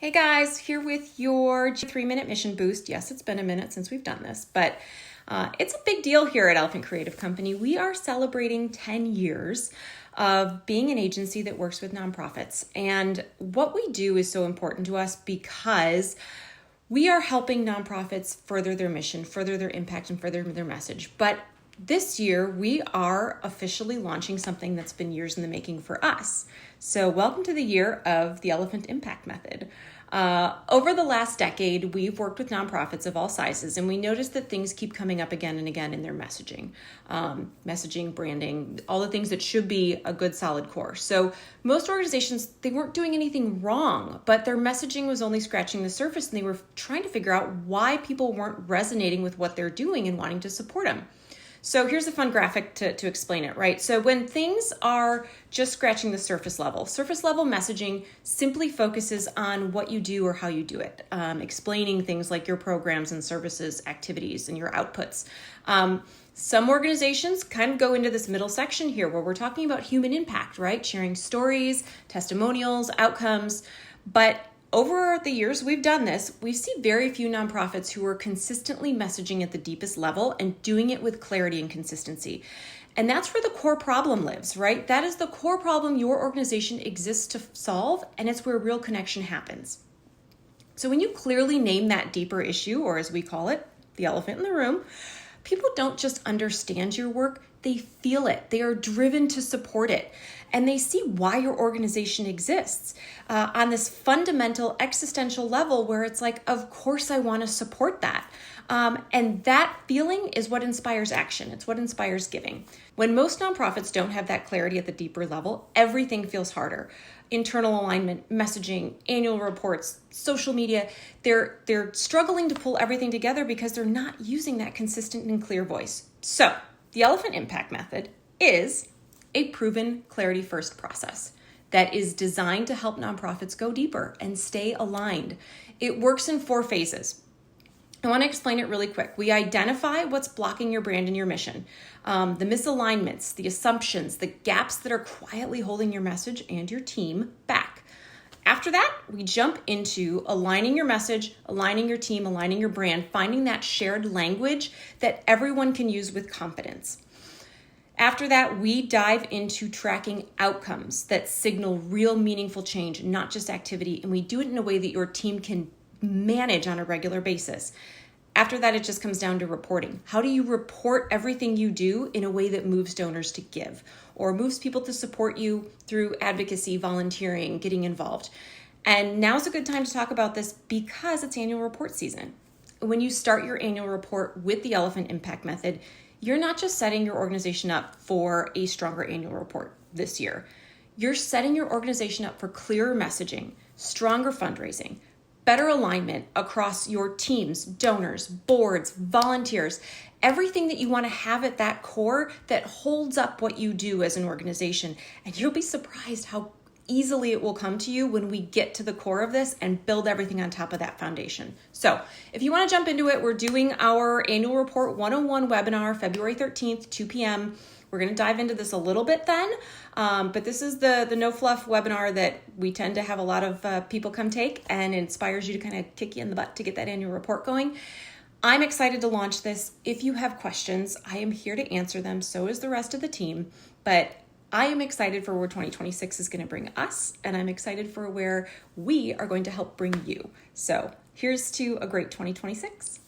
Hey guys, here with your 3-minute mission boost. Yes, it's been a minute since we've done this, but it's a big deal here at Elephant Creative Company. We are celebrating 10 years of being an agency that works with nonprofits. And what we do is so important to us because we are helping nonprofits further their mission, further their impact, and further their message. But this year, we are officially launching something that's been years in the making for us. So welcome to the year of the Elephant Impact Method. Over the last decade, we've worked with nonprofits of all sizes, and we noticed that things keep coming up again and again in their messaging, branding, all the things that should be a good solid core. So most organizations, they weren't doing anything wrong, but their messaging was only scratching the surface, and they were trying to figure out why people weren't resonating with what they're doing and wanting to support them. So here's a fun graphic to explain it, right? So when things are just scratching the surface level messaging simply focuses on what you do or how you do it, explaining things like your programs and services, activities, and your outputs. Some organizations kind of go into this middle section here where we're talking about human impact, right? Sharing stories, testimonials, outcomes, but over the years we've done this, we see very few nonprofits who are consistently messaging at the deepest level and doing it with clarity and consistency. And that's where the core problem lives, right? That is the core problem your organization exists to solve, and it's where real connection happens. So when you clearly name that deeper issue, or as we call it, the elephant in the room, people don't just understand your work, they feel it. They are driven to support it. And they see why your organization exists on this fundamental existential level where it's like, of course I want to support that. And that feeling is what inspires action. It's what inspires giving. When most nonprofits don't have that clarity at the deeper level, everything feels harder. Internal alignment, messaging, annual reports, social media, they're struggling to pull everything together because they're not using that consistent and clear voice. So the Elephant Impact Method is a proven clarity first process that is designed to help nonprofits go deeper and stay aligned. It works in 4 phases. I want to explain it really quick. We identify what's blocking your brand and your mission, the misalignments, the assumptions, the gaps that are quietly holding your message and your team back. After that, we jump into aligning your message, aligning your team, aligning your brand, finding that shared language that everyone can use with confidence. After that, we dive into tracking outcomes that signal real meaningful change, not just activity, and we do it in a way that your team can manage on a regular basis. After that, it just comes down to reporting. How do you report everything you do in a way that moves donors to give or moves people to support you through advocacy, volunteering, getting involved? And now's a good time to talk about this because it's annual report season. When you start your annual report with the Elephant Impact Method, you're not just setting your organization up for a stronger annual report this year. You're setting your organization up for clearer messaging, stronger fundraising, better alignment across your teams, donors, boards, volunteers, everything that you want to have at that core that holds up what you do as an organization. And you'll be surprised how easily it will come to you when we get to the core of this and build everything on top of that foundation. So if you want to jump into it, we're doing our annual report 101 webinar, February 13th, 2 p.m. We're going to dive into this a little bit then, but this is the no fluff webinar that we tend to have a lot of people come take, and it inspires you to kind of kick you in the butt to get that annual report going. I'm excited to launch this. If you have questions, I am here to answer them. So is the rest of the team, but I am excited for where 2026 is going to bring us, and I'm excited for where we are going to help bring you. So here's to a great 2026.